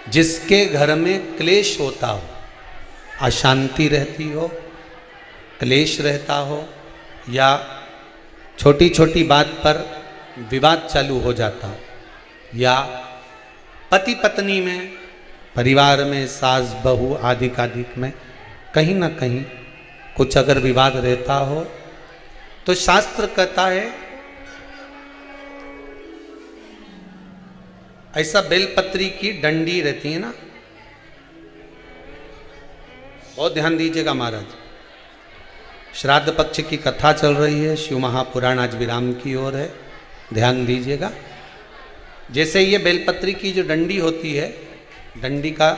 जिसके घर में क्लेश होता हो, अशांति रहती हो, क्लेश रहता हो, या छोटी छोटी बात पर विवाद चालू हो जाता हो, या पति पत्नी में, परिवार में, सास बहू आदि कादिक में कहीं ना कहीं कुछ अगर विवाद रहता हो, तो शास्त्र कहता है ऐसा बेलपत्री की डंडी रहती है ना, बहुत ध्यान दीजिएगा महाराज। श्राद्ध पक्ष की कथा चल रही है, शिव महापुराण आज विराम की ओर है, ध्यान दीजिएगा। जैसे ये बेलपत्री की जो डंडी होती है, डंडी का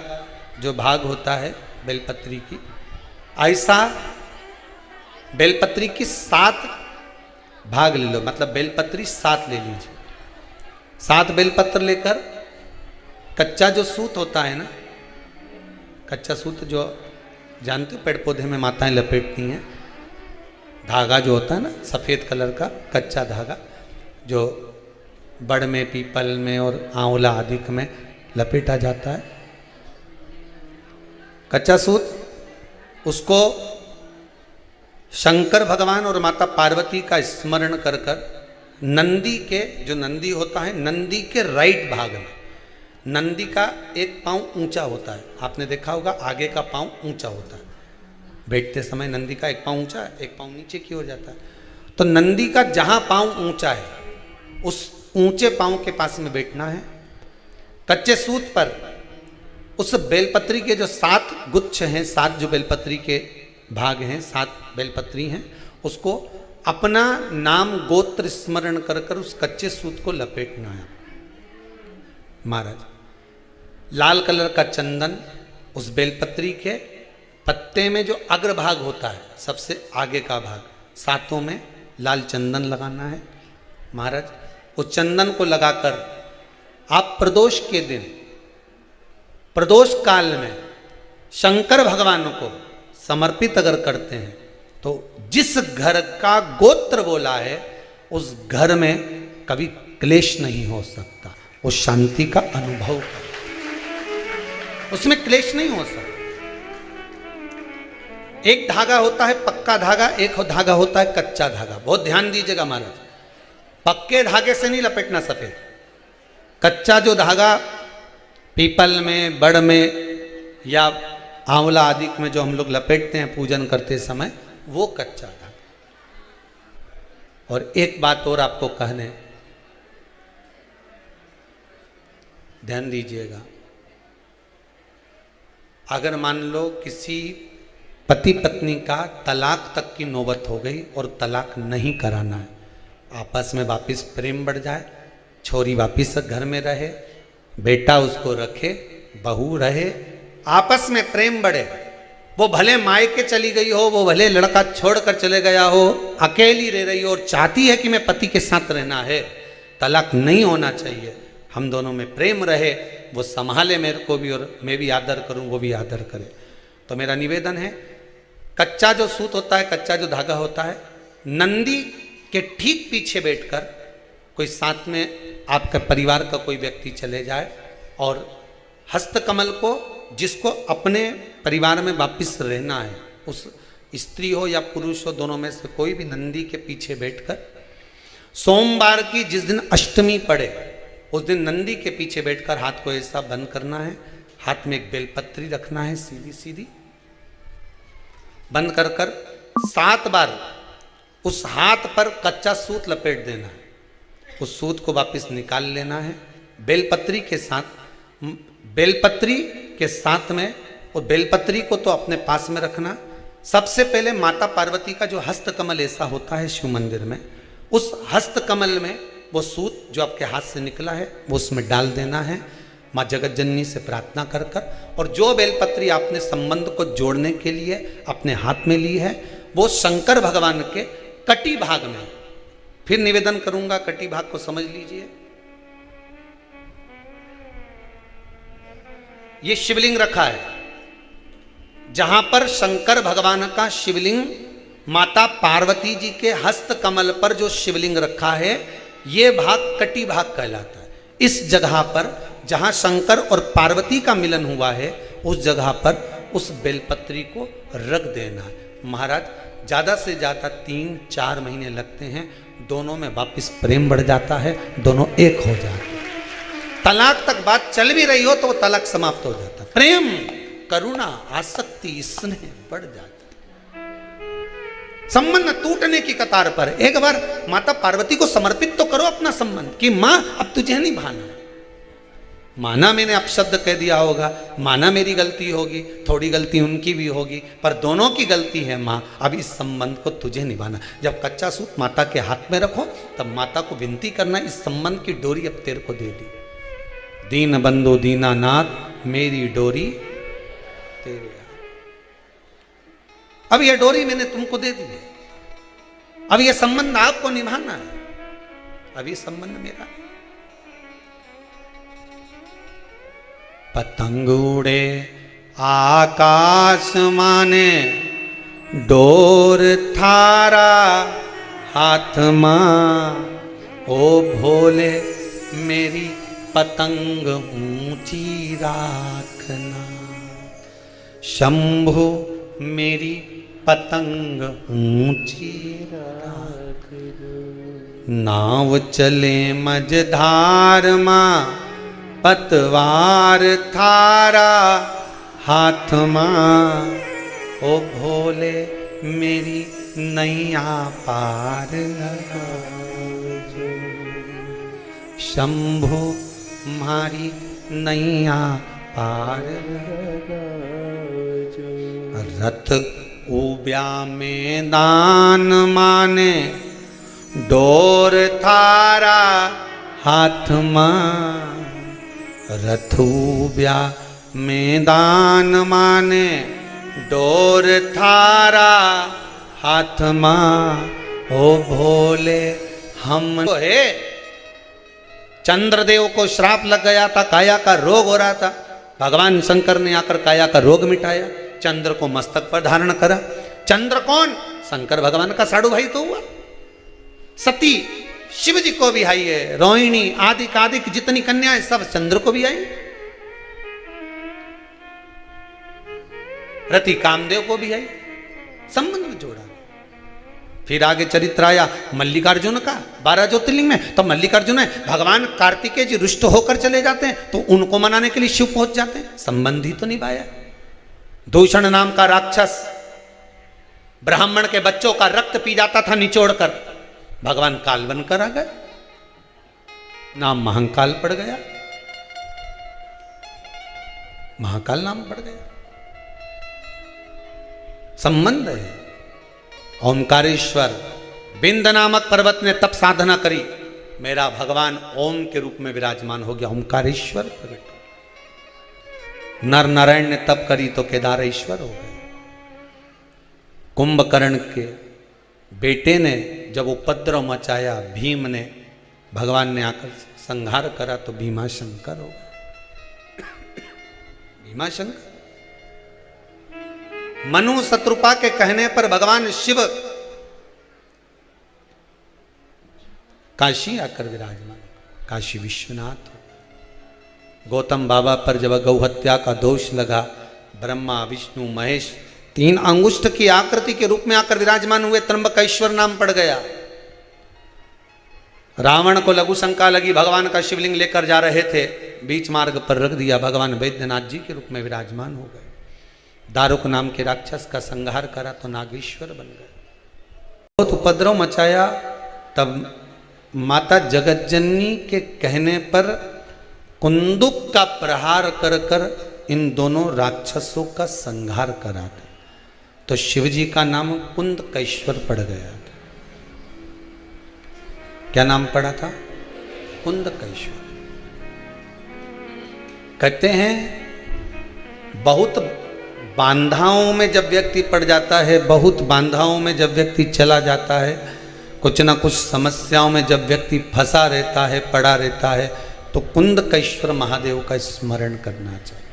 जो भाग होता है बेलपत्री की, ऐसा बेलपत्री की 7 भाग ले लो, मतलब बेलपत्री 7 ले लीजिए। 7 बेलपत्र लेकर कच्चा जो सूत होता है ना, कच्चा सूत जो जानते हो पेड़ पौधे में माताएं लपेटती हैं, धागा जो होता है ना सफ़ेद कलर का कच्चा धागा, जो बड़ में, पीपल में और आंवला आदि में लपेटा जाता है, कच्चा सूत, उसको शंकर भगवान और माता पार्वती का स्मरण कर कर नंदी के, जो नंदी होता है, नंदी के राइट भाग में, नंदी का एक पांव ऊंचा होता है, आपने देखा होगा आगे का पांव ऊंचा होता है, बैठते समय नंदी का एक पांव ऊंचा है, एक पांव नीचे की ओर जाता है। तो नंदी का जहां पांव ऊंचा है उस ऊंचे पांव के पास में बैठना है। कच्चे सूत पर उस बेलपत्री के जो 7 गुच्छ हैं, 7 जो बेलपत्री के भाग हैं, 7 बेलपत्री हैं, उसको अपना नाम गोत्र स्मरण कर कर उस कच्चे सूत को लपेटना है महाराज। लाल कलर का चंदन उस बेलपत्री के पत्ते में जो अग्रभाग होता है, सबसे आगे का भाग, 7 में लाल चंदन लगाना है महाराज। उस चंदन को लगाकर आप प्रदोष के दिन, प्रदोष काल में शंकर भगवान को समर्पित अगर करते हैं तो जिस घर का गोत्र बोला है उस घर में कभी क्लेश नहीं हो सकता, वो शांति का अनुभव कर, उसमें क्लेश नहीं हो सकता। एक धागा होता है पक्का धागा, एक धागा होता है कच्चा धागा, बहुत ध्यान दीजिएगा महाराज। पक्के धागे से नहीं लपेटना सफेद, कच्चा जो धागा पीपल में, बड़ में या आंवला आदि में जो हम लोग लपेटते हैं पूजन करते समय, वो कच्चा धागा। और एक बात और आपको कहने, ध्यान दीजिएगा, अगर मान लो किसी पति पत्नी का तलाक तक की नौबत हो गई और तलाक नहीं कराना है, आपस में वापिस प्रेम बढ़ जाए, छोरी वापिस घर में रहे, बेटा उसको रखे, बहू रहे, आपस में प्रेम बढ़े, वो भले मायके चली गई हो, वो भले लड़का छोड़कर चले गया हो, अकेली रह रही हो और चाहती है कि मैं पति के साथ रहना है, तलाक नहीं होना चाहिए, हम दोनों में प्रेम रहे, वो संभाले मेरे को भी और मैं भी आदर करूं, वो भी आदर करे। तो मेरा निवेदन है, कच्चा जो सूत होता है, कच्चा जो धागा होता है, नंदी के ठीक पीछे बैठकर कोई साथ में आपका परिवार का कोई व्यक्ति चले जाए और हस्तकमल को, जिसको अपने परिवार में वापिस रहना है, उस स्त्री हो या पुरुष हो, दोनों में से कोई भी नंदी के पीछे बैठकर, सोमवार की जिस दिन अष्टमी पड़े उस दिन नंदी के पीछे बैठकर हाथ को ऐसा बंद करना है, हाथ में एक बेलपत्री रखना है, सीधी सीधी बंद कर कर 7 बार उस हाथ पर कच्चा सूत लपेट देना है, उस सूत को वापस निकाल लेना है बेलपत्री के साथ, बेलपत्री के साथ में, और बेलपत्री को तो अपने पास में रखना। सबसे पहले माता पार्वती का जो हस्तकमल ऐसा होता है शिव मंदिर में, उस हस्तकमल में वो सूत जो आपके हाथ से निकला है वो उसमें डाल देना है, माँ जगत जननी से प्रार्थना कर कर, और जो बेलपत्री आपने संबंध को जोड़ने के लिए अपने हाथ में ली है वो शंकर भगवान के कटी भाग में, फिर निवेदन करूंगा कटी भाग को समझ लीजिए। ये शिवलिंग रखा है, जहां पर शंकर भगवान का शिवलिंग, माता पार्वती जी के हस्त कमल पर जो शिवलिंग रखा है, ये भाग कटी भाग कहलाता है। इस जगह पर जहां शंकर और पार्वती का मिलन हुआ है उस जगह पर उस बेलपत्री को रख देना है। महाराज ज़्यादा से ज़्यादा 3-4 महीने लगते हैं, दोनों में वापिस प्रेम बढ़ जाता है, दोनों एक हो जाते हैं। तलाक तक बात चल भी रही हो तो वो तलाक समाप्त हो जाता है। प्रेम, करुणा, आसक्ति, स्नेह बढ़ जाता है। संबंध टूटने की कतार पर एक बार माता पार्वती को समर्पित तो करो अपना संबंध कि मां अब तुझे नहीं भाना। माना मैंने अपशब्द कह दिया होगा, माना मेरी गलती होगी, थोड़ी गलती उनकी भी होगी, पर दोनों की गलती है माँ, अब इस संबंध को तुझे निभाना। जब कच्चा सूत माता के हाथ में रखो तब माता को विनती करना, इस संबंध की डोरी अब तेरे को दे दी। दीन बंधु दीनानाथ मेरी डोरी तेरे, अब यह डोरी मैंने तुमको दे दी है, अब यह संबंध आपको निभाना है, अब ये संबंध मेरा। पतंग उड़े आकाश माने, डोर थारा हाथ मां, ओ भोले मेरी पतंग ऊंची राखना। शंभु मेरी पतंग ऊंची राख, नाव चले मझधार मां, पतवार थारा हाथ मां, ओ भोले मेरी नैया पार लगा। शंभु मारी नैया पार लगा। रथ उब्या मैदान माने, डोर थारा हाथ मां, रथूब्या मैदान माने, डोर थारा हाथ मां, ओ भोले हम है। चंद्रदेव को श्राप लग गया था, काया का रोग हो रहा था, भगवान शंकर ने आकर काया का रोग मिटाया, चंद्र को मस्तक पर धारण करा। चंद्र कौन? शंकर भगवान का साड़ू भाई तो हुआ। सती शिव जी को भी आई है, रोहिणी आदि कादिक जितनी कन्याएं सब चंद्र को भी आई, रति कामदेव को भी आई, संबंध जोड़ा। फिर आगे चरित्र आया मल्लिकार्जुन का 12 ज्योतिर्लिंग में, तो मल्लिकार्जुन है भगवान कार्तिकेय जी रुष्ट होकर चले जाते हैं तो उनको मनाने के लिए शिव पहुंच जाते हैं, संबंध ही तो निभाया। दूषण नाम का राक्षस ब्राह्मण के बच्चों का रक्त पी जाता था निचोड़कर, भगवान काल बनकर आ गए, नाम महाकाल पड़ गया, महाकाल नाम पड़ गया। संबंध है। ओंकारेश्वर बिंद नामक पर्वत ने तप साधना करी, मेरा भगवान ओम के रूप में विराजमान हो गया, ओंकारेश्वर प्रकट। नर नारायण ने तप करी तो केदारेश्वर हो गए। कुंभकर्ण के बेटे ने जब उपद्रव मचाया, भीम ने, भगवान ने आकर संहार करा तो भीमाशंकर हो गए, भीमाशंकर। मनु शत्रुपा के कहने पर भगवान शिव काशी आकर विराजमान, काशी विश्वनाथ हो। गौतम बाबा पर जब गौ हत्या का दोष लगा, ब्रह्मा विष्णु महेश 3 अंगुष्ठ की आकृति के रूप में आकर विराजमान हुए, त्र्यंबकेश्वर नाम पड़ गया। रावण को लघु शंका लगी, भगवान का शिवलिंग लेकर जा रहे थे, बीच मार्ग पर रख दिया, भगवान वैद्यनाथ जी के रूप में विराजमान हो गए। दारुक नाम के राक्षस का संहार करा तो नागेश्वर बन गए। बहुत उपद्रव मचाया, तब माता जगतजननी के कहने पर कुंदुक का प्रहार कर कर इन दोनों राक्षसों का संहार करा था, तो शिवजी का नाम कुंदकेश्वर पड़ गया था। क्या नाम पड़ा था? कुंदकेश्वर। कहते हैं बहुत बांधाओं में जब व्यक्ति पड़ जाता है, बहुत बांधाओं में जब व्यक्ति चला जाता है, कुछ ना कुछ समस्याओं में जब व्यक्ति फंसा रहता है, पड़ा रहता है, तो कुंदकेश्वर महादेव का स्मरण करना चाहिए।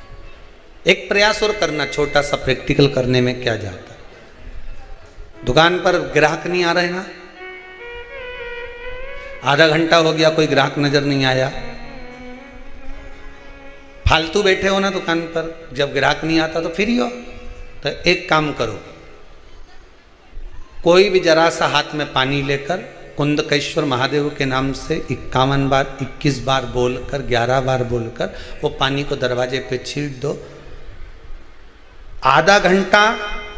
एक प्रयास और करना, छोटा सा प्रैक्टिकल करने में क्या जाता है। दुकान पर ग्राहक नहीं आ रहे ना, आधा घंटा हो गया कोई ग्राहक नजर नहीं आया, फालतू बैठे हो ना दुकान पर, जब ग्राहक नहीं आता तो फ्री हो, तो एक काम करो, कोई भी जरा सा हाथ में पानी लेकर कुंदकेश्वर महादेव के नाम से 51 बार 21 बार बोलकर 11 बार बोलकर वो पानी को दरवाजे पे छीट दो। आधा घंटा,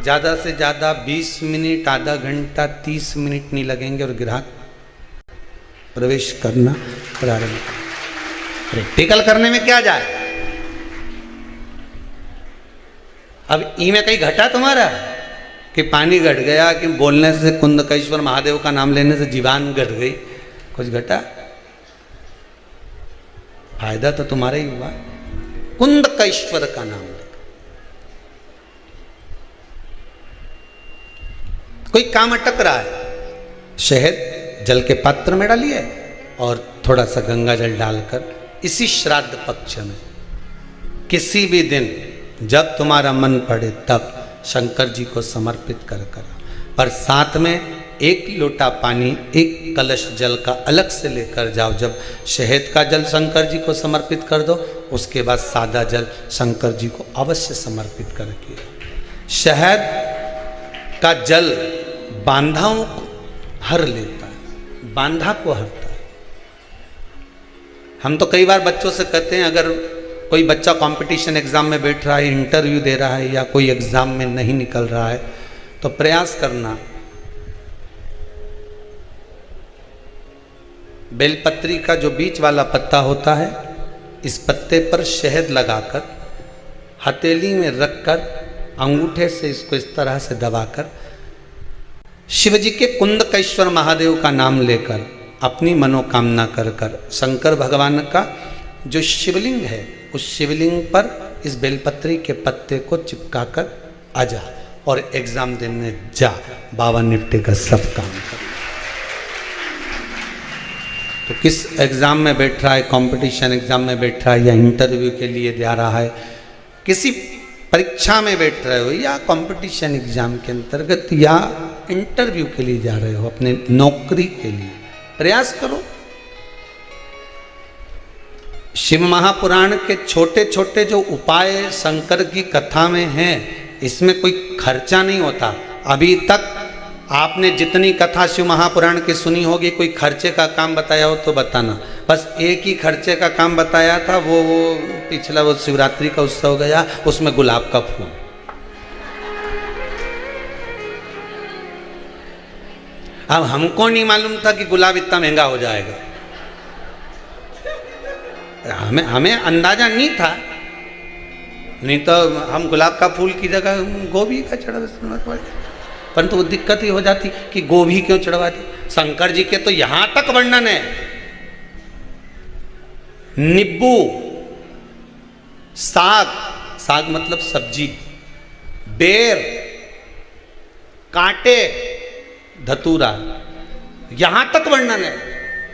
ज़्यादा से ज़्यादा 20 मिनट, आधा घंटा 30 मिनट नहीं लगेंगे और ग्राहक प्रवेश करना प्रारंभ। प्रैक्टिकल करने में क्या जाए। अब ई में कहीं घटा तुम्हारा कि पानी घट गया, कि बोलने से कुंदकेश्वर महादेव का नाम लेने से जीवान घट गई, कुछ घटा? फायदा तो तुम्हारा ही हुआ, कुंदकेश्वर का नाम लेकर। कोई काम अटक रहा है, शहद जल के पात्र में डालिए और थोड़ा सा गंगा जल डालकर इसी श्राद्ध पक्ष में किसी भी दिन जब तुम्हारा मन पड़े तब शंकर जी को समर्पित कर पर साथ में 1 लोटा पानी 1 कलश जल का अलग से लेकर जाओ। जब शहद का जल शंकर जी को समर्पित कर दो, उसके बाद सादा जल शंकर जी को अवश्य समर्पित करके। शहद का जल बांधाओं को हर लेता है, बांधा को हरता है। हम तो कई बार बच्चों से कहते हैं, अगर कोई बच्चा कंपटीशन एग्जाम में बैठ रहा है, इंटरव्यू दे रहा है या कोई एग्जाम में नहीं निकल रहा है, तो प्रयास करना बेलपत्री का जो बीच वाला पत्ता होता है, इस पत्ते पर शहद लगाकर हथेली में रखकर अंगूठे से इसको इस तरह से दबाकर शिवजी के कुंदकेश्वर महादेव का नाम लेकर अपनी मनोकामना कर कर शंकर भगवान का जो शिवलिंग है उस शिवलिंग पर इस बेलपत्री के पत्ते को चिपकाकर आ जा और एग्जाम देने जा, बाबा निपटे का सब काम कर। तो किस एग्जाम में बैठ रहा है, कंपटीशन एग्जाम में बैठ रहा है या इंटरव्यू के लिए जा रहा है, किसी परीक्षा में बैठ रहे हो या कंपटीशन एग्जाम के अंतर्गत या इंटरव्यू के लिए जा रहे हो, अपने नौकरी के लिए प्रयास करो। शिव महापुराण के छोटे छोटे जो उपाय शंकर की कथा में हैं, इसमें कोई खर्चा नहीं होता। अभी तक आपने जितनी कथा शिव महापुराण की सुनी होगी, कोई खर्चे का काम बताया हो तो बताना। बस एक ही खर्चे का काम बताया था, वो पिछला वो शिवरात्रि का उत्सव गया, उसमें गुलाब का फूल। अब हमको नहीं मालूम था कि गुलाब इतना महंगा हो जाएगा, हमें अंदाजा नहीं था, नहीं तो हम गुलाब का फूल की जगह गोभी का चढ़ा, परंतु वो दिक्कत ही हो जाती कि गोभी क्यों चढ़वाती। शंकर जी के तो यहां तक वर्णन है, नींबू, साग, साग मतलब सब्जी, बेर, कांटे, धतूरा, यहां तक वर्णन है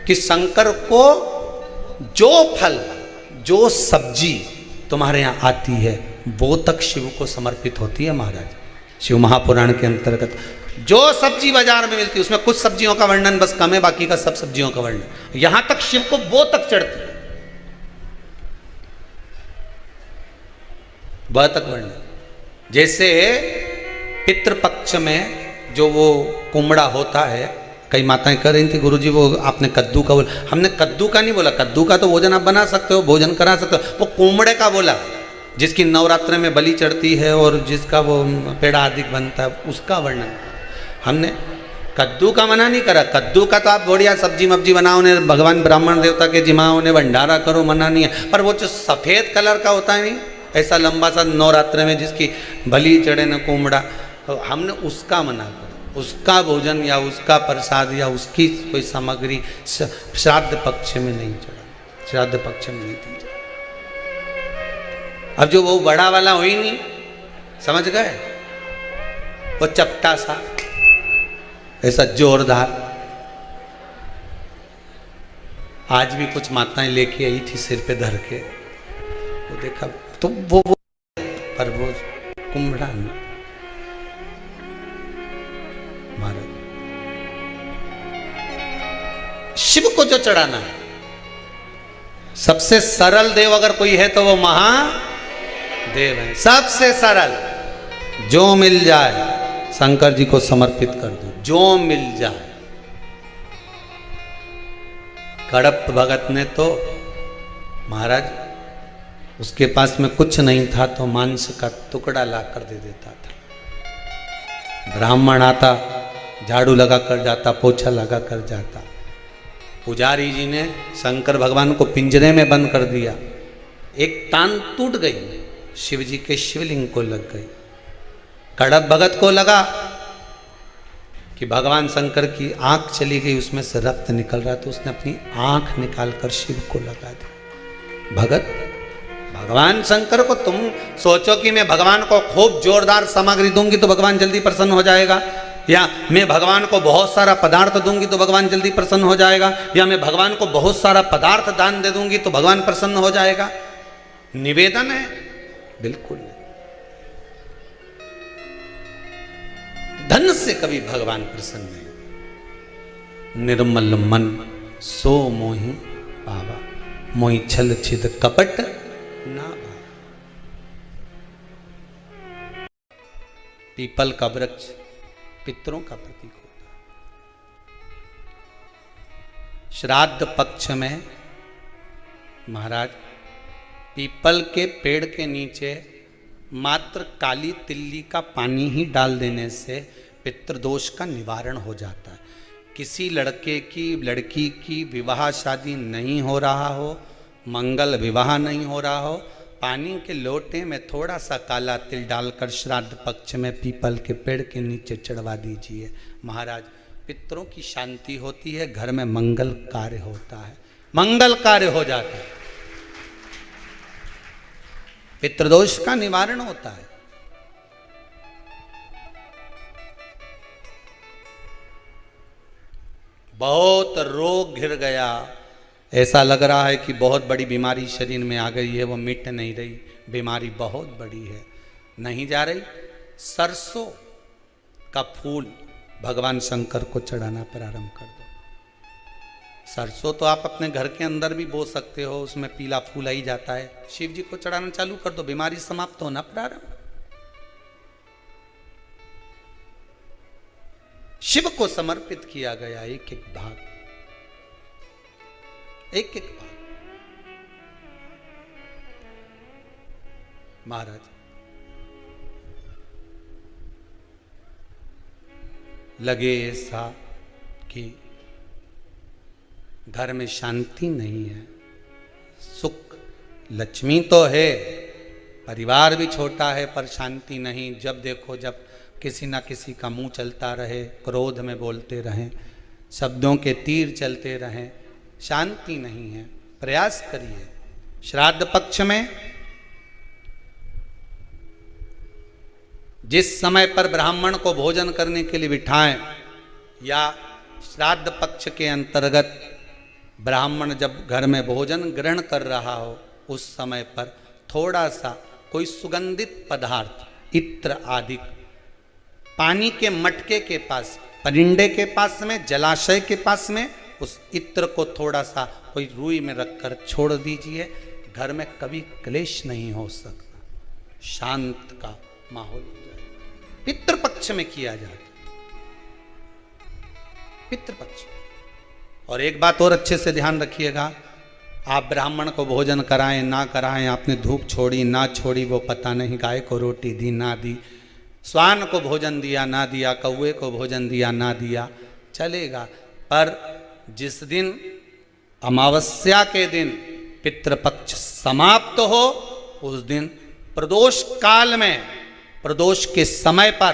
कि शंकर को जो फल जो सब्जी तुम्हारे यहाँ आती है वो तक शिव को समर्पित होती है। महाराज शिव महापुराण के अंतर्गत जो सब्जी बाजार में मिलती है उसमें कुछ सब्जियों का वर्णन बस कम है, बाकी का सब सब्जियों का वर्णन। यहां तक शिव को वो तक चढ़ती है, वह तक वर्णन। जैसे पितृपक्ष में जो वो कुमड़ा होता है, कई माताएं कह रही थी गुरुजी वो आपने कद्दू का बोला, हमने कद्दू का नहीं बोला, कद्दू का तो भोजन आप बना सकते हो, भोजन करा सकते हो, वो कुमड़े का बोला जिसकी नवरात्र में बलि चढ़ती है और जिसका वो पेड़ा आदि बनता है, उसका वर्णन। हमने कद्दू का मना नहीं करा, कद्दू का तो आप बढ़िया सब्जी मब्जी बनाओ ने, भगवान ब्राह्मण देवता के जिमाओ ने भंडारा करो, मना नहीं है। पर वो जो सफ़ेद कलर का होता है नहीं, ऐसा लंबा सा नवरात्र में जिसकी बलि चढ़े न कुमड़ा, तो हमने उसका मना करा, उसका भोजन या उसका प्रसाद या उसकी कोई सामग्री श्राद्ध पक्ष में नहीं चढ़ा, श्राद्ध पक्ष में नहीं दी। अब जो वो बड़ा वाला हो ही नहीं, समझ गए, वो चपटा सा ऐसा जोरदार, आज भी कुछ माताएं लेके आई थी सिर पे धर के, वो देखा तो वो पर वो कुम्भड़ा नहीं। महाराज शिव को जो चढ़ाना है सबसे सरल देव अगर कोई है तो वो महादेव है, सबसे सरल। जो मिल जाए शंकर जी को समर्पित कर दो, जो मिल जाए। कड़प भगत ने तो महाराज उसके पास में कुछ नहीं था तो मांस का टुकड़ा ला कर दे देता था। ब्राह्मण आता, झाड़ू लगा कर जाता, पोछा लगा कर जाता। पुजारी जी ने शंकर भगवान को पिंजरे में बंद कर दिया। एक टांग टूट गई, शिव जी के शिवलिंग को लग गई। कड़प भगत को लगा कि भगवान शंकर की आंख चली गई, उसमें से रक्त निकल रहा, तो उसने अपनी आंख निकालकर शिव को लगा दी। भगत, भगवान शंकर को तुम सोचो कि मैं भगवान को खूब जोरदार सामग्री दूंगी तो भगवान जल्दी प्रसन्न हो जाएगा, या मैं भगवान को बहुत सारा पदार्थ दूंगी तो भगवान जल्दी प्रसन्न हो जाएगा, या मैं भगवान को बहुत सारा पदार्थ दान दे दूंगी तो भगवान प्रसन्न हो जाएगा। निवेदन है? बिल्कुल नहीं। धन से कभी भगवान प्रसन्न नहीं। निर्मल मन सो मोहि पावा, मोहि छल छिद कपट ना भावा। पीपल का वृक्ष पितरों का प्रतीक होता है। श्राद्ध पक्ष में महाराज पीपल के पेड़ के नीचे मात्र काली तिल्ली का पानी ही डाल देने से पितृदोष का निवारण हो जाता है। किसी लड़के की लड़की की विवाह शादी नहीं हो रहा हो, मंगल विवाह नहीं हो रहा हो, पानी के लोटे में थोड़ा सा काला तिल डालकर श्राद्ध पक्ष में पीपल के पेड़ के नीचे चढ़वा दीजिए। महाराज पितरों की शांति होती है, घर में मंगल कार्य होता है, मंगल कार्य हो जाता है, पितृदोष का निवारण होता है। बहुत रोग घिर गया, ऐसा लग रहा है कि बहुत बड़ी बीमारी शरीर में आ गई है, वो मिट नहीं रही, बीमारी बहुत बड़ी है, नहीं जा रही। सरसों का फूल भगवान शंकर को चढ़ाना प्रारंभ कर दो। सरसों तो आप अपने घर के अंदर भी बो सकते हो, उसमें पीला फूल आ ही जाता है। शिव जी को चढ़ाना चालू कर दो, बीमारी समाप्त होना प्रारंभ। शिव को समर्पित किया गया एक एक भाग, एक एक भाग। महाराज लगे ऐसा कि घर में शांति नहीं है, सुख लक्ष्मी तो है, परिवार भी छोटा है पर शांति नहीं। जब देखो जब किसी ना किसी का मुंह चलता रहे, क्रोध में बोलते रहें, शब्दों के तीर चलते रहें, शांति नहीं है। प्रयास करिए श्राद्ध पक्ष में जिस समय पर ब्राह्मण को भोजन करने के लिए बिठाएं, या श्राद्ध पक्ष के अंतर्गत ब्राह्मण जब घर में भोजन ग्रहण कर रहा हो, उस समय पर थोड़ा सा कोई सुगंधित पदार्थ, इत्र आदि, पानी के मटके के पास, परिंडे के पास में, जलाशय के पास में, उस इत्र को थोड़ा सा कोई रुई में रखकर छोड़ दीजिए। घर में कभी क्लेश नहीं हो सकता, शांत का माहौल हो जाए। पितृपक्ष में किया जाता, पितृपक्ष। और एक बात और अच्छे से ध्यान रखिएगा, आप ब्राह्मण को भोजन कराएं ना कराएं, आपने धूप छोड़ी ना छोड़ी वो पता नहीं, गाय को रोटी दी ना दी, स्वान को भोजन दिया ना दिया, कौवे को भोजन दिया ना दिया, चलेगा। पर जिस दिन अमावस्या के दिन पितृपक्ष समाप्त हो, उस दिन प्रदोष काल में, प्रदोष के समय पर,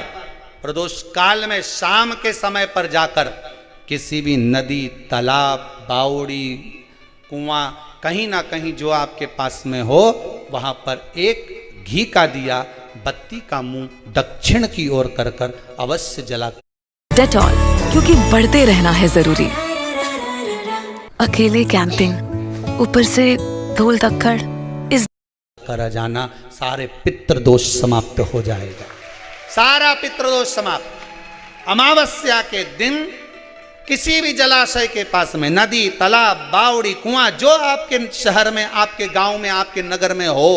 प्रदोष काल में शाम के समय पर जाकर किसी भी नदी, तालाब, बावड़ी, कुआं, कहीं ना कहीं जो आपके पास में हो, वहां पर एक घी का दिया, बत्ती का मुंह दक्षिण की ओर कर कर अवश्य जला। डेटॉल, क्योंकि बढ़ते रहना है जरूरी। अकेले कैंपिंग, ऊपर से धूल धक्कड़, इस करा जाना, सारे पितृदोष समाप्त हो जाएगा, सारा पितृदोष समाप्त। अमावस्या के दिन किसी भी जलाशय के पास में, नदी, तालाब, बावड़ी, कुआं, जो आपके शहर में, आपके गांव में, आपके नगर में हो,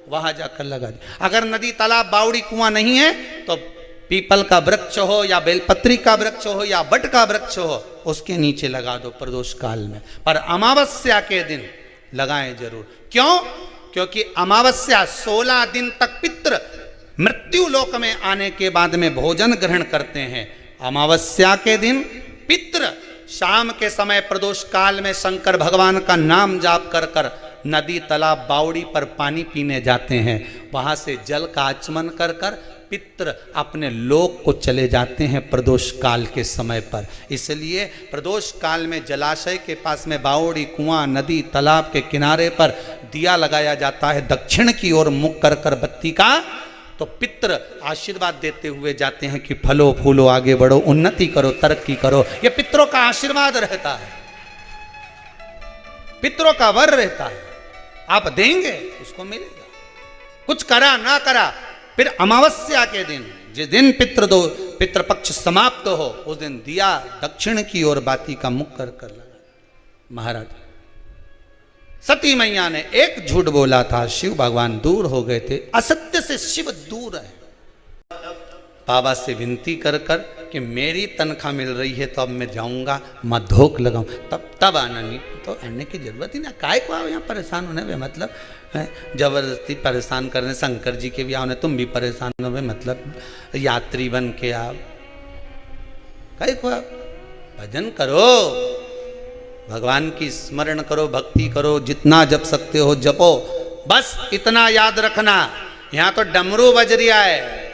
वहां जाकर लगा दे। अगर नदी, तालाब, बावड़ी, कुआं नहीं है तो पीपल का वृक्ष हो या बेलपत्री का वृक्ष हो या बट का वृक्ष हो, उसके नीचे लगा दो प्रदोष काल में। पर अमावस्या के दिन लगाएं जरूर। क्यों? क्योंकि अमावस्या 16 दिन तक पितृ मृत्यु लोक में आने के बाद में भोजन ग्रहण करते हैं। अमावस्या के दिन पितृ शाम के समय प्रदोष काल में शंकर भगवान का नाम जाप कर कर नदी, तालाब, बावड़ी पर पानी पीने जाते हैं। वहां से जल का आचमन कर कर पितृ अपने लोक को चले जाते हैं प्रदोष काल के समय पर। इसलिए प्रदोष काल में जलाशय के पास में, बावड़ी, कुआं, नदी, तालाब के किनारे पर दिया लगाया जाता है दक्षिण की ओर मुख कर कर बत्ती का। तो पितृ आशीर्वाद देते हुए जाते हैं कि फलो फूलो, आगे बढ़ो, उन्नति करो, तरक्की करो। ये पितरों का आशीर्वाद रहता है, पितरों का वर रहता है। आप देंगे उसको मिलेगा, कुछ करा ना करा। फिर अमावस्या के दिन, जिस दिन पितृपक्ष समाप्त हो, उस दिन दिया दक्षिण की ओर बाती का मुख कर कर लगा। महाराज सती मैया ने एक झूठ बोला था, शिव भगवान दूर हो गए थे। असत्य से शिव दूर है। बाबा से विनती कर कर कि मेरी तनख्वाह मिल रही है तो अब मैं जाऊंगा, मधोक लगाऊं, तब आना। नहीं तो आने की जरूरत ही ना, काय को आओ यहाँ परेशान होने में, मतलब जबरदस्ती परेशान करने। शंकर जी के भी आओ, तुम भी परेशान हो, मतलब यात्री बन के आओ, काय को आओ। भजन करो, भगवान की स्मरण करो, भक्ति करो, जितना जप सकते हो जपो। बस इतना याद रखना, यहां तो डमरू बज रिया है,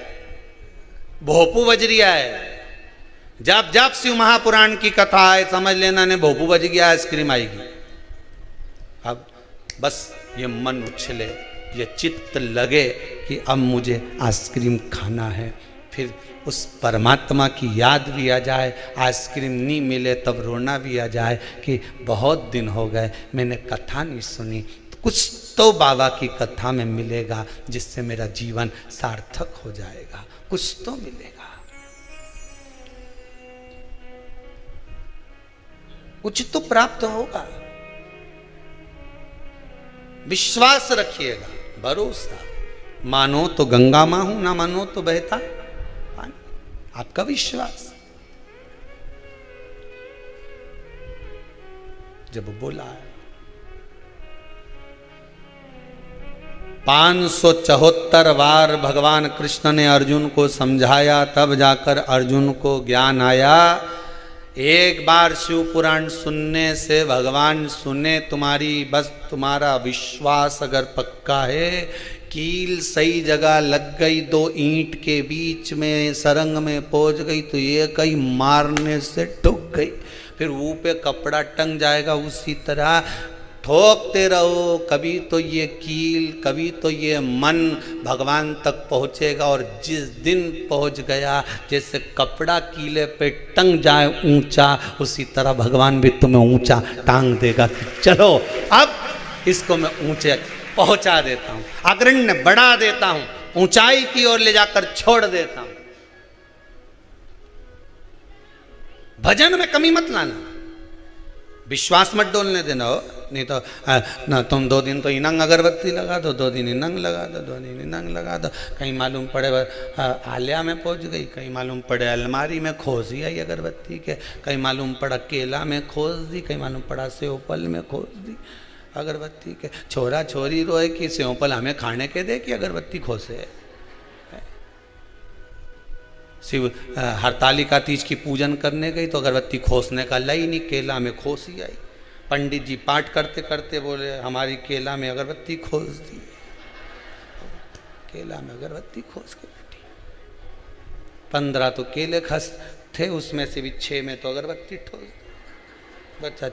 भोपू बज रिया है। जब जब शिव महापुराण की कथा है, समझ लेना ने भोपू बज गया, आइसक्रीम आएगी। अब बस ये मन उछले, ये चित्त लगे कि अब मुझे आइसक्रीम खाना है। फिर उस परमात्मा की याद भी आ जाए, आइसक्रीम नहीं मिले तब रोना भी आ जाए कि बहुत दिन हो गए मैंने कथा नहीं सुनी। तो कुछ तो बाबा की कथा में मिलेगा जिससे मेरा जीवन सार्थक हो जाएगा, कुछ तो मिलेगा, कुछ तो प्राप्त होगा। विश्वास रखिएगा, भरोसा। मानो तो गंगा मां हूं, ना मानो तो बहता पानी। आपका विश्वास जब बोला 574 बार भगवान कृष्ण ने अर्जुन को समझाया, तब जाकर अर्जुन को ज्ञान आया। एक बार शिव पुराण सुनने से भगवान सुने तुम्हारी, बस तुम्हारा विश्वास अगर पक्का है, कील सही जगह लग गई, 2 ईंट के बीच में सरंग में पहुंच गई तो ये कहीं मारने से ठुक गई, फिर मुंह पे कपड़ा टंग जाएगा। उसी तरह ठोकते रहो, कभी तो ये कील, कभी तो ये मन भगवान तक पहुँचेगा। और जिस दिन पहुँच गया, जैसे कपड़ा कीले पे टंग जाए ऊंचा, उसी तरह भगवान भी तुम्हें ऊंचा टांग देगा कि चलो अब इसको मैं ऊंचे पहुँचा देता हूँ, अग्रण्य बढ़ा देता हूँ, ऊंचाई की ओर ले जाकर छोड़ देता हूँ। भजन में कमी मत लाना, विश्वास मत डोलने देना हो। नहीं तो ना तुम 2 दिन तो इनंग अगरबत्ती लगा दो, 2 दिन इनंग लगा दो, 2 दिन इनंग लगा दो, कहीं मालूम पड़े आलिया में पहुंच गई, कहीं मालूम पड़े अलमारी में खोज ही आई अगरबत्ती के, कहीं मालूम पड़ा केला में खोज दी, कहीं मालूम पड़ा सेवफल में खोज दी अगरबत्ती के। छोरा छोरी रोए कि सेवफल हमें खाने के दे कि अगरबत्ती खोसे। शिव हरतालिका तीज की पूजन करने गई तो अगरबत्ती खोसने का लाई नहीं, केला में खोस ही आई। पंडित जी पाठ करते करते बोले हमारी केला में अगरबत्ती खोस दी, केला में अगरबत्ती खोस के बैठी। 15 तो केले खस थे, उसमें से भी 6 में तो अगरबत्ती ठोस दी। बच्चा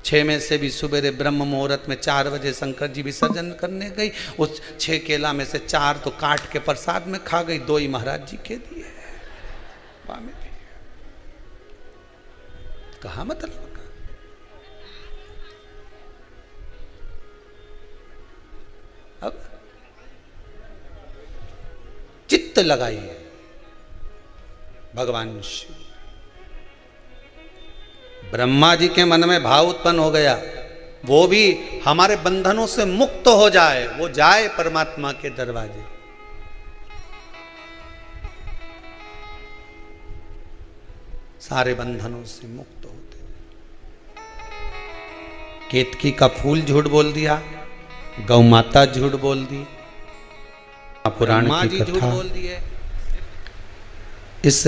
6 में से भी सुबेरे ब्रह्म मुहूर्त में 4 बजे शंकर जी विसर्जन करने गई। उस 6 केला में से 4 तो काट के प्रसाद में खा गई, 2 ही महाराज जी के दिए। कहा मतलब अब चित्त लगाइए भगवान शिव, ब्रह्मा जी के मन में भाव उत्पन्न हो गया, वो भी हमारे बंधनों से मुक्त हो जाए, वो जाए परमात्मा के दरवाजे। सारे बंधनों से मुक्त होते। केतकी का फूल झूठ बोल दिया, गौ माता झूठ बोल दी, पुराण की कथा बोल दिए। इस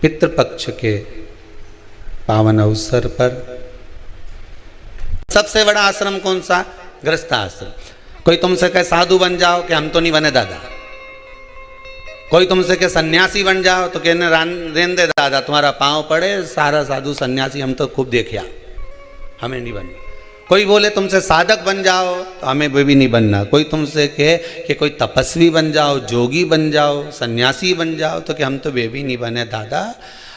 पितृपक्ष के पावन अवसर पर सबसे बड़ा आश्रम कौन सा? गृहस्थ आश्रम। कोई तुमसे कहे साधु बन जाओ, कि हम तो नहीं बने दादा। कोई तुमसे कहे सन्यासी बन जाओ, तो कहने रेन दे दादा, तुम्हारा पांव पड़े, सारा साधु सन्यासी हम तो खूब देखिया, हमें नहीं बनना। कोई बोले तुमसे साधक बन जाओ, तो हमें भी नहीं बनना। कोई तुमसे कहे कि कोई तपस्वी बन जाओ, जोगी बन जाओ, सन्यासी बन जाओ, तो कि हम तो वे भी नहीं बने दादा,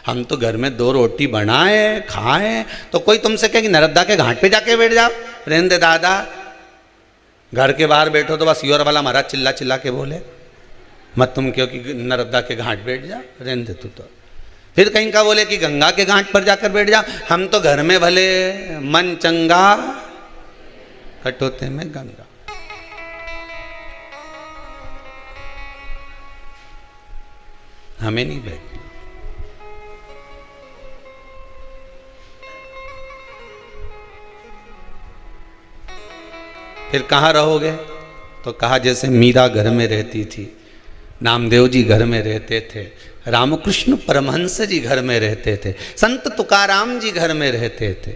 हम तो घर में 2 रोटी बनाए खाएं। तो कोई तुमसे कहे कि नर्मदा के घाट पे जाके बैठ जाओ, रहने दे दादा, घर के बाहर बैठो तो बस योर वाला महाराज चिल्ला चिल्ला के बोले, मत तुम क्यों कि नर्मदा के घाट बैठ जा, रहने दे तू तो। फिर कहीं का बोले कि गंगा के घाट पर जाकर बैठ जा, हम तो घर में भले मन चंगा कटोते में गंगा। हमें नहीं बैठ। फिर कहाँ रहोगे? तो कहा जैसे मीरा घर में रहती थी, नामदेव जी घर में रहते थे, रामकृष्ण परमहंस जी घर में रहते थे, संत तुकाराम जी घर में रहते थे,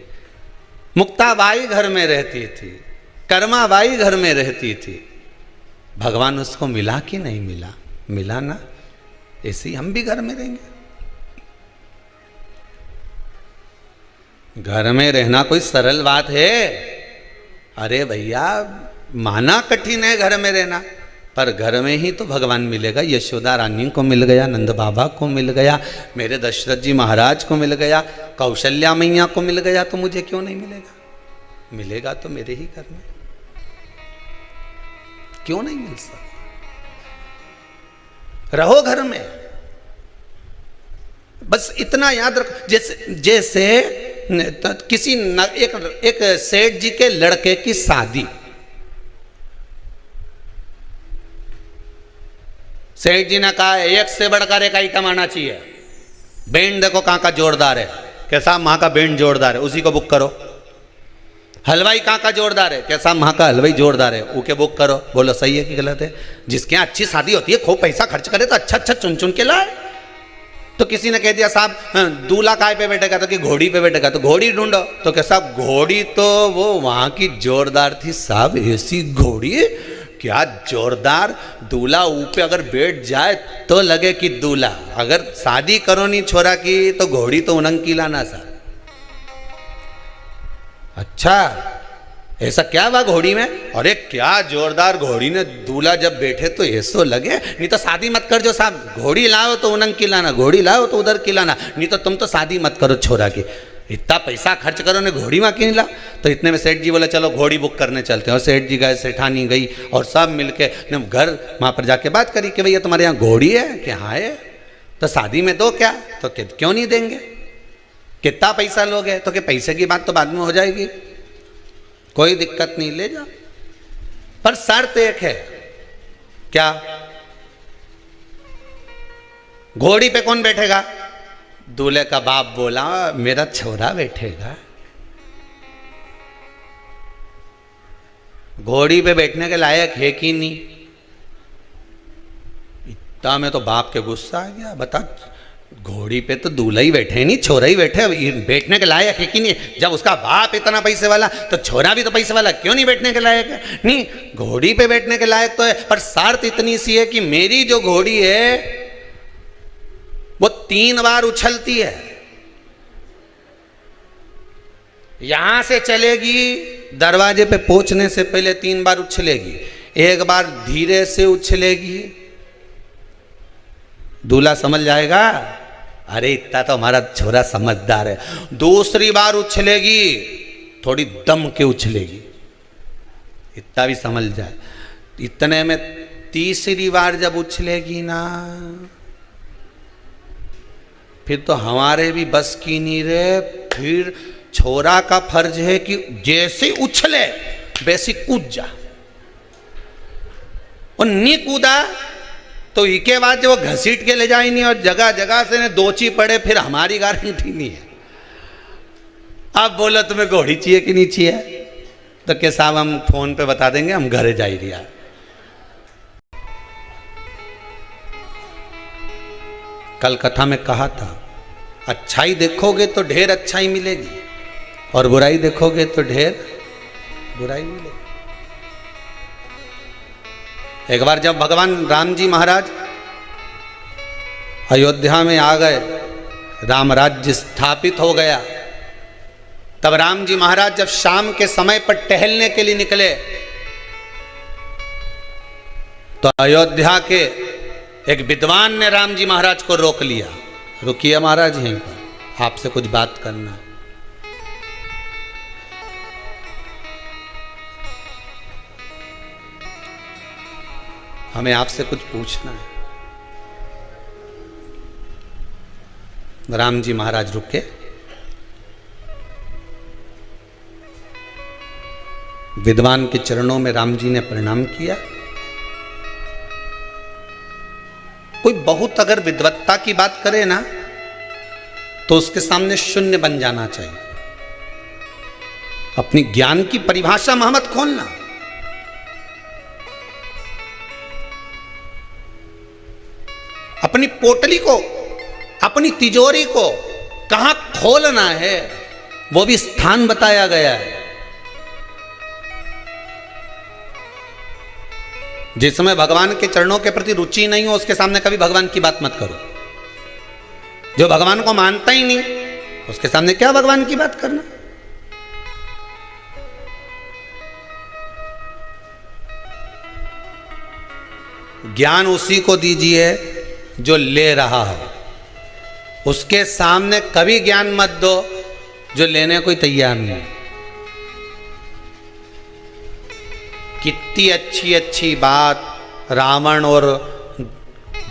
मुक्ताबाई घर में रहती थी, कर्माबाई घर में रहती थी। भगवान उसको मिला कि नहीं मिला? मिला ना। ऐसे ही हम भी घर में रहेंगे। घर में रहना कोई सरल बात है? अरे भैया, माना कठिन है घर में रहना, पर घर में ही तो भगवान मिलेगा। यशोदा रानी को मिल गया, नंद बाबा को मिल गया, मेरे दशरथ जी महाराज को मिल गया, कौशल्या मैया को मिल गया, तो मुझे क्यों नहीं मिलेगा? मिलेगा तो मेरे ही घर में, क्यों नहीं मिल सकता? रहो घर में। बस इतना याद रखो, जैसे किसी एक सेठ जी के लड़के की शादी, सेठ जी ने कहा एक से बढ़कर एक आइटम आना चाहिए। बैंड देखो कहाँ का जोरदार है, कैसा वहां का बैंड जोरदार है, उसी को बुक करो। हलवाई कहाँ का जोरदार है, कैसा वहां का हलवाई जोरदार है, उके बुक करो। बोलो सही है कि गलत है? जिसके यहाँ अच्छी शादी होती है, खूब पैसा खर्च करे तो अच्छा अच्छा चुन चुन के लाए। तो किसी ने कह दिया साहब दूल्हा काय पे बैठेगा, तो कि घोड़ी पे बैठेगा, तो घोड़ी ढूंढो। तो क्या साहब घोड़ी तो वो वहां की जोरदार थी साहब, ऐसी घोड़ी क्या जोरदार, दूल्हा ऊपर अगर बैठ जाए तो लगे कि दूल्हा। अगर शादी करो नहीं छोरा की, तो घोड़ी तो उनंग की लाना सा। अच्छा ऐसा क्या हुआ घोड़ी में? अरे क्या जोरदार घोड़ी ने दूल्हा जब बैठे तो ऐसो लगे। नहीं तो शादी मत कर जो साहब, घोड़ी लाओ तो उनंग की लाना, घोड़ी लाओ तो उधर की लाना, नहीं तो तुम तो शादी मत करो छोरा की। इतना पैसा खर्च करो ने घोड़ी वहाँ क्यों ला? तो इतने में सेठ जी बोले चलो घोड़ी बुक करने चलते हैं। और सेठ जी गए, सेठानी गई, और सब मिलके घर वहाँ पर जाके बात करी कि भैया तुम्हारे यहाँ घोड़ी है? कि हाँ है। तो शादी में दो क्या? तो क्यों नहीं देंगे, कितना पैसा लोगे? तो कि पैसे की बात तो बाद में हो जाएगी, कोई दिक्कत नहीं, ले जाओ, पर शर्त एक है। क्या? घोड़ी पे कौन बैठेगा? दूल्हे का बाप बोला मेरा छोरा बैठेगा। घोड़ी पे बैठने के लायक है कि नहीं? इतना में तो बाप के गुस्सा आ गया। बता, घोड़ी पे तो दूल्हा ही बैठे नहीं, छोरा ही बैठे, बैठने के लायक है कि नहीं? जब उसका बाप इतना पैसे वाला, तो छोरा भी तो पैसे वाला, क्यों नहीं बैठने के लायक है? नहीं, घोड़ी पे बैठने के लायक तो है, पर शर्त इतनी सी है कि मेरी जो घोड़ी है वो 3 बार उछलती है। यहां से चलेगी, दरवाजे पे पहुंचने से पहले 3 बार उछलेगी, एक बार धीरे से उछलेगी, दूल्हा समझ जाएगा अरे इतना तो हमारा छोरा समझदार है। दूसरी बार उछलेगी, थोड़ी दम के उछलेगी, इतना भी समझ जाए। इतने में तीसरी बार जब उछलेगी ना, फिर तो हमारे भी बस की नहीं रहे। फिर छोरा का फर्ज है कि जैसे उछले वैसे कूद जा, और नहीं कूदा तो इसके बाद जो घसीट के ले जाए नहीं, और जगह जगह से दोची पड़े, फिर हमारी गारंटी नहीं है। अब बोलो तुम्हें घोड़ी चाहिए कि नहीं चाहिए, तो के साहब हम फोन पे बता देंगे, हम घरे जा ही रिया। कल कथा में कहा था, अच्छाई देखोगे तो ढेर अच्छाई मिलेगी, और बुराई देखोगे तो ढेर बुराई मिलेगी। एक बार जब भगवान राम जी महाराज अयोध्या में आ गए, राम राज्य स्थापित हो गया, तब राम जी महाराज जब शाम के समय पर टहलने के लिए निकले, तो अयोध्या के एक विद्वान ने राम जी महाराज को रोक लिया। रुकिए महाराज, यहीं पर आपसे कुछ बात करना है। हमें आपसे कुछ पूछना है। राम जी महाराज रुके, विद्वान के चरणों में राम जी ने प्रणाम किया। कोई बहुत अगर विद्वत्ता की बात करे ना, तो उसके सामने शून्य बन जाना चाहिए। अपनी ज्ञान की परिभाषा में मत खोलना। अपनी पोटली को, अपनी तिजोरी को कहां खोलना है, वो भी स्थान बताया गया है। जिस समय भगवान के चरणों के प्रति रुचि नहीं हो, उसके सामने कभी भगवान की बात मत करो। जो भगवान को मानता ही नहीं, उसके सामने क्या भगवान की बात करना। ज्ञान उसी को दीजिए जो ले रहा हो, उसके सामने कभी ज्ञान मत दो जो लेने कोई तैयार नहीं। कितनी अच्छी अच्छी बात रावण और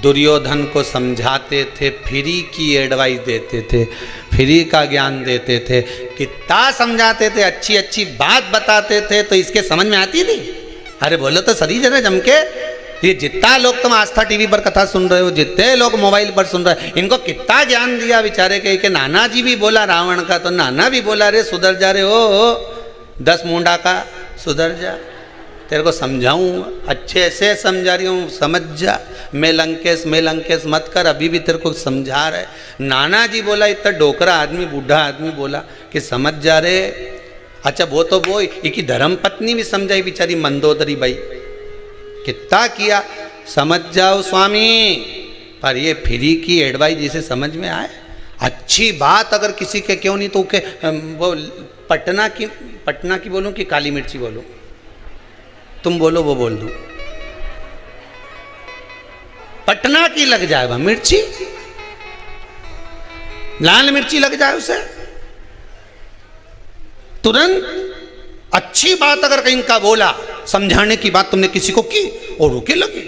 दुर्योधन को समझाते थे, फ्री की एडवाइस देते थे, फ्री का ज्ञान देते थे, कितना समझाते थे, अच्छी अच्छी बात बताते थे, तो इसके समझ में आती थी। अरे बोलो तो सही जरा जम के। ये जितना लोग तुम आस्था टीवी पर कथा सुन रहे हो, जितने लोग मोबाइल पर सुन रहे हो, इनको कितना ज्ञान दिया बेचारे के नाना जी भी बोला रावण का, तो नाना भी बोला रे सुधर जा रे हो 10 मुंडा का, सुधर जा, तेरे को समझाऊं, अच्छे से समझा रही हूँ, समझ जा, मैं लंकेश मत कर, अभी भी तेरे को समझा रहे। नाना जी बोला, इतना डोकरा आदमी, बूढ़ा आदमी बोला कि समझ जा रे। अच्छा वो तो वो इनकी धर्म पत्नी भी समझाई बेचारी मंदोदरी भाई, कितना किया, समझ जाओ स्वामी, पर ये फ्री की एडवाइस जिसे समझ में आए। अच्छी बात अगर किसी के क्यों नहीं, तो के वो पटना की बोलूं कि काली मिर्ची बोलूं, तुम बोलो वो बोल दूं। पटना की लग जाए वह मिर्ची, लाल मिर्ची लग जाए उसे तुरंत। अच्छी बात अगर कहीं का बोला, समझाने की बात तुमने किसी को की और रुके लगे।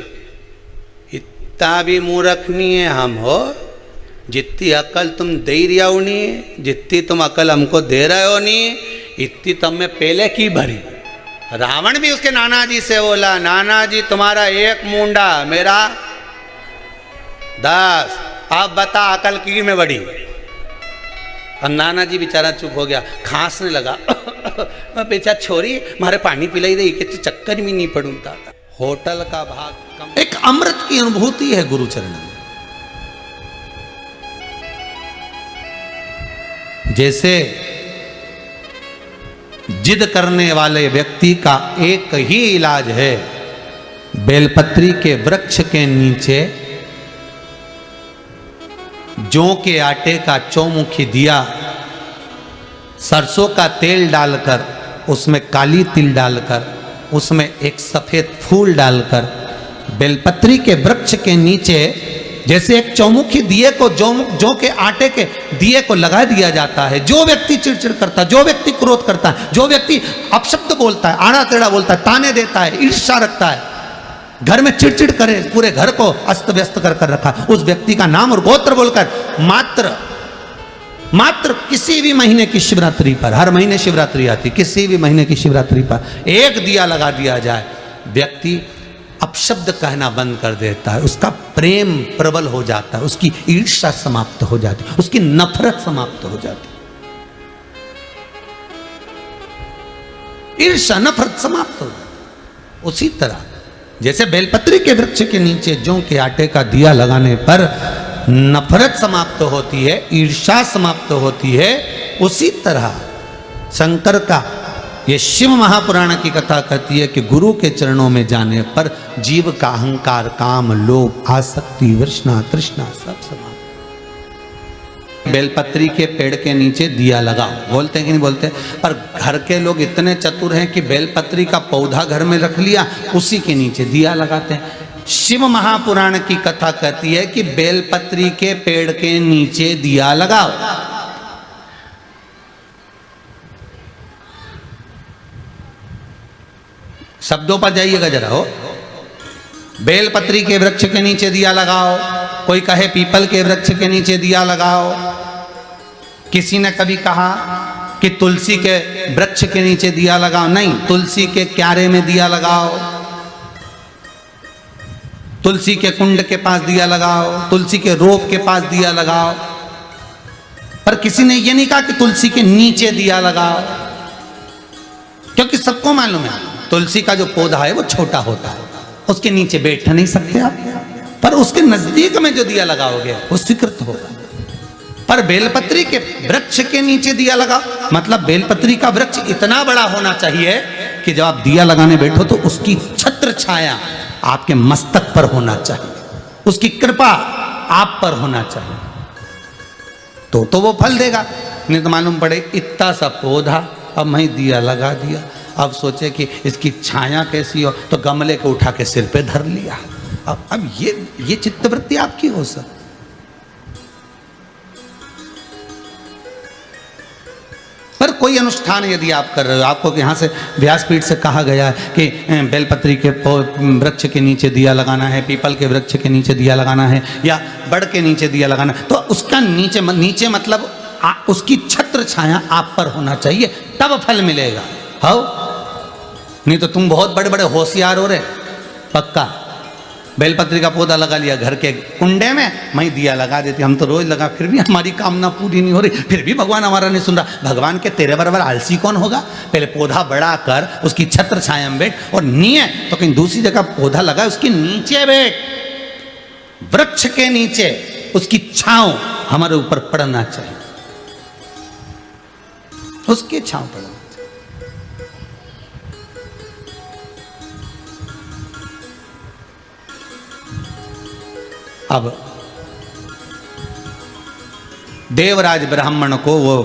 इतना भी मूर्ख नहीं है हम हो, जितनी अकल तुम दे रिया हो नहीं, जितनी तुम अकल हमको दे रहे हो नहीं, इतनी तुम में पहले की भरी। रावण भी उसके नाना जी से बोला, नाना जी तुम्हारा 1 मुंडा, मेरा 10, अब बता अकल की में बड़ी। और नाना जी बेचारा चुप हो गया, खांसने लगा। बेचारा छोरी मारे पानी पिलाई दे, कि चक्कर में नहीं पड़ूंता। होटल का भाग कम, एक अमृत की अनुभूति है गुरु चरण में। जैसे जिद करने वाले व्यक्ति का एक ही इलाज है, बेलपत्री के वृक्ष के नीचे जौ के आटे का चौमुखी दिया, सरसों का तेल डालकर, उसमें काली तिल डालकर, उसमें एक सफेद फूल डालकर, बेलपत्री के वृक्ष के नीचे जैसे एक चौमुखी दिए को जौ के आटे के दिए को लगा दिया जाता है। जो व्यक्ति चिड़चिड़ करता है, जो व्यक्ति क्रोध करता है, जो व्यक्ति अपशब्द बोलता है, आड़ा टेढ़ा बोलता है, ताने देता है, ईर्ष्या रखता है, घर में चिड़चिड़ करे, पूरे घर को अस्त व्यस्त कर कर रखा। उस व्यक्ति का नाम और गोत्र बोलकर मात्र किसी भी महीने की शिवरात्रि पर, हर महीने शिवरात्रि आती, किसी भी महीने की शिवरात्रि पर एक दिया लगा दिया जाए, व्यक्ति अपशब्द कहना बंद कर देता है, उसका प्रेम प्रबल हो जाता है, उसकी ईर्ष्या समाप्त हो जाती है, उसकी नफरत समाप्त हो जाती है, ईर्ष्या नफरत समाप्त हो जाती है। उसी तरह जैसे बेलपत्री के वृक्ष के नीचे जौ के आटे का दिया लगाने पर नफरत समाप्त होती है, ईर्ष्या समाप्त होती है, उसी तरह शंकर का ये शिव महापुराण की कथा कहती है कि गुरु के चरणों में जाने पर जीव का अहंकार, काम, लोभ, आसक्ति, वृष्णा, तृष्णा सब समाप्त। बेलपत्री के पेड़ के नीचे दिया लगाओ, बोलते हैं कि नहीं बोलते? पर घर के लोग इतने चतुर हैं कि बेलपत्री का पौधा घर में रख लिया, उसी के नीचे दिया लगाते हैं। शिव महापुराण की कथा कहती है कि बेलपत्री के पेड़ के नीचे दिया लगाओ। शब्दों पर जाइएगा जरा। हो, बेलपत्री के वृक्ष के नीचे दिया लगाओ, कोई कहे पीपल के वृक्ष के नीचे दिया लगाओ, किसी ने कभी कहा कि तुलसी के वृक्ष के नीचे दिया लगाओ, नहीं, तुलसी के क्यारे में दिया लगाओ, तुलसी के कुंड के पास दिया लगाओ, तुलसी के रोप के पास दिया लगाओ। पर किसी ने यह नहीं कहा कि तुलसी के नीचे दिया लगाओ, क्योंकि सबको मालूम है तुलसी का जो पौधा है वो छोटा होता है, उसके नीचे बैठ नहीं सकते आप, पर उसके नजदीक में जो दिया लगाओगे वो स्वीकृत होगा। पर बेलपत्री के वृक्ष के नीचे दिया लगाओ, मतलब बेलपत्री का वृक्ष इतना बड़ा होना चाहिए कि जब आप दिया लगाने बैठो तो उसकी छत्र छाया आपके मस्तक पर होना चाहिए, उसकी कृपा आप पर होना चाहिए, तो वो फल देगा। नहीं तो मालूम पड़े इतना सा पौधा, अब मैं दिया लगा दिया, अब सोचे कि इसकी छाया कैसी हो, तो गमले को उठा के सिर पे धर लिया। अब ये चित्तवृत्ति आपकी हो सर। पर कोई अनुष्ठान यदि आप कर रहे हो, आपको यहाँ से व्यासपीठ से कहा गया है कि बेलपत्री के वृक्ष के नीचे दिया लगाना है, पीपल के वृक्ष के नीचे दिया लगाना है, या बड़ के नीचे दिया लगाना है, तो उसका नीचे मतलब उसकी छत्र छाया आप पर होना चाहिए, तब फल मिलेगा। हो, नहीं तो तुम बहुत बड़े बड़े होशियार हो रहे, पक्का बेलपत्री का पौधा लगा लिया घर के कुंडे में, मैं दिया लगा देती, हम तो रोज लगा, फिर भी हमारी कामना पूरी नहीं हो रही, फिर भी भगवान हमारा नहीं सुन रहा। भगवान के तेरे बराबर आलसी कौन होगा? पहले पौधा बड़ा कर, उसकी छत्र छाया में बैठ, और नहीं है तो कहीं दूसरी जगह पौधा लगा, उसके नीचे बैठ, वृक्ष के नीचे, उसकी छांव हमारे ऊपर पड़ना चाहिए, उसकी छांव पड़ना। अब देवराज ब्राह्मण को वो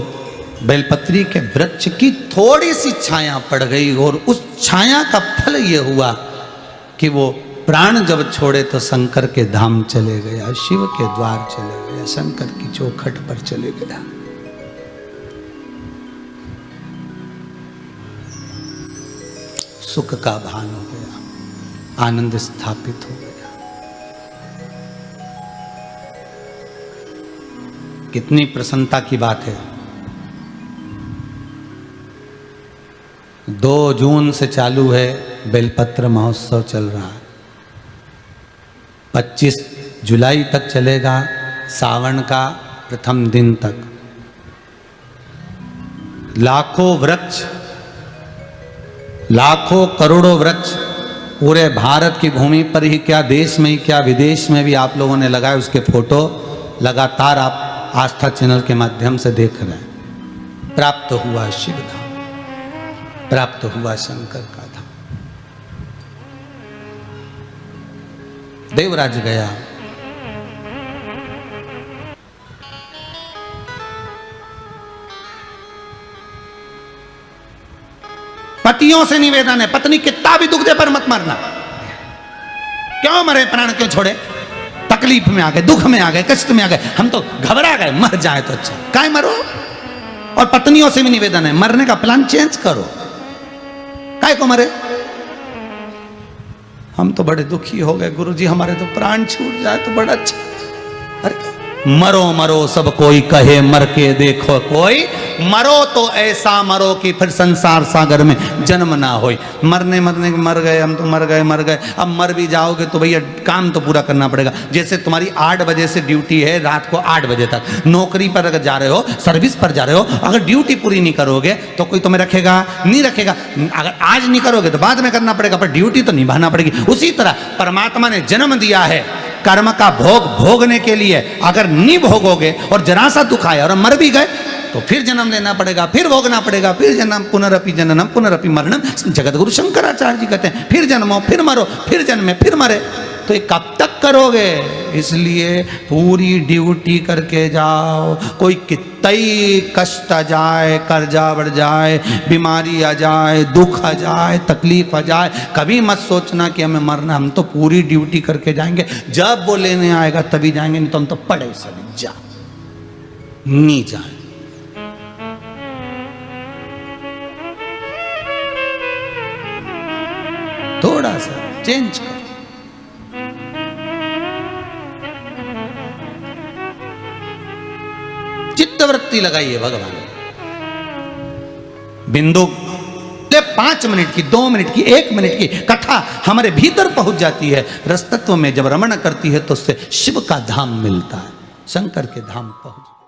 बेलपत्री के वृक्ष की थोड़ी सी छाया पड़ गई, और उस छाया का फल ये हुआ कि वो प्राण जब छोड़े तो शंकर के धाम चले गया, शिव के द्वार चले गया, शंकर की चौखट पर चले गया। सुख का भान हो गया, आनंद स्थापित हो गया। कितनी प्रसन्नता की बात है। 2 जून से चालू है बेलपत्र महोत्सव चल रहा है, 25 जुलाई तक चलेगा, सावन का प्रथम दिन तक। लाखों वृक्ष, लाखों करोड़ों वृक्ष पूरे भारत की भूमि पर ही क्या, देश में ही क्या, विदेश में भी आप लोगों ने लगाए, उसके फोटो लगातार आप आस्था चैनल के माध्यम से देख रहे हैं। प्राप्त हुआ शिव धाम, प्राप्त हुआ शंकर का धाम। देवराज गया, पतियों से निवेदन है, पत्नी कितना भी दुख दे पर मत मरना। क्यों मरे, प्राण क्यों छोड़े? तकलीफ में आ गए, दुख में आ गए, कष्ट में आ गए, हम तो घबरा गए, मर जाए तो अच्छा, काहे मरो। और पत्नियों से भी निवेदन है, मरने का प्लान चेंज करो, काहे को मरे। हम तो बड़े दुखी हो गए गुरुजी, हमारे तो प्राण छूट जाए तो बड़ा अच्छा। अरे मरो मरो सब कोई कहे, मर के देखो कोई, मरो तो ऐसा मरो कि फिर संसार सागर में जन्म ना हो। मरने मरने मर गए हम तो मर गए। अब मर भी जाओगे तो भैया काम तो पूरा करना पड़ेगा। जैसे तुम्हारी 8 बजे से ड्यूटी है रात को 8 बजे तक, नौकरी पर अगर जा रहे हो, सर्विस पर जा रहे हो, अगर ड्यूटी पूरी नहीं करोगे तो कोई तुम्हें रखेगा नहीं रखेगा। अगर आज नहीं करोगे तो बाद में करना पड़ेगा, पर ड्यूटी तो निभाना पड़ेगी। उसी तरह परमात्मा ने जन्म दिया है कर्म का भोग भोगने के लिए, अगर नहीं भोगोगे और जरा सा दुख आया और मर भी गए तो फिर जन्म लेना पड़ेगा, फिर भोगना पड़ेगा, फिर जन्म, पुनरपि जननम पुनरपि मरणम। जगत गुरु शंकराचार्य जी कहते हैं फिर जन्मो फिर मरो, फिर जन्मे फिर मरे। तो ये कब तक करोगे? इसलिए पूरी ड्यूटी करके जाओ। कोई कितना ही कष्ट आ जाए, कर्जा बढ़ जाए, बीमारी आ जाए, दुख आ जाए, तकलीफ आ जाए, कभी मत सोचना कि हमें मरना। हम तो पूरी ड्यूटी करके जाएंगे, जब वो लेने आएगा तभी जाएंगे, नहीं तो हम तो पड़े सब जा नहीं जाए। थोड़ा सा चेंज कर। चित्तवृत्ति लगाइए भगवान। बिंदु 5 मिनट की, 2 मिनट की, 1 मिनट की कथा हमारे भीतर पहुंच जाती है। रस तत्व में जब रमण करती है तो उससे शिव का धाम मिलता है, शंकर के धाम पहुंच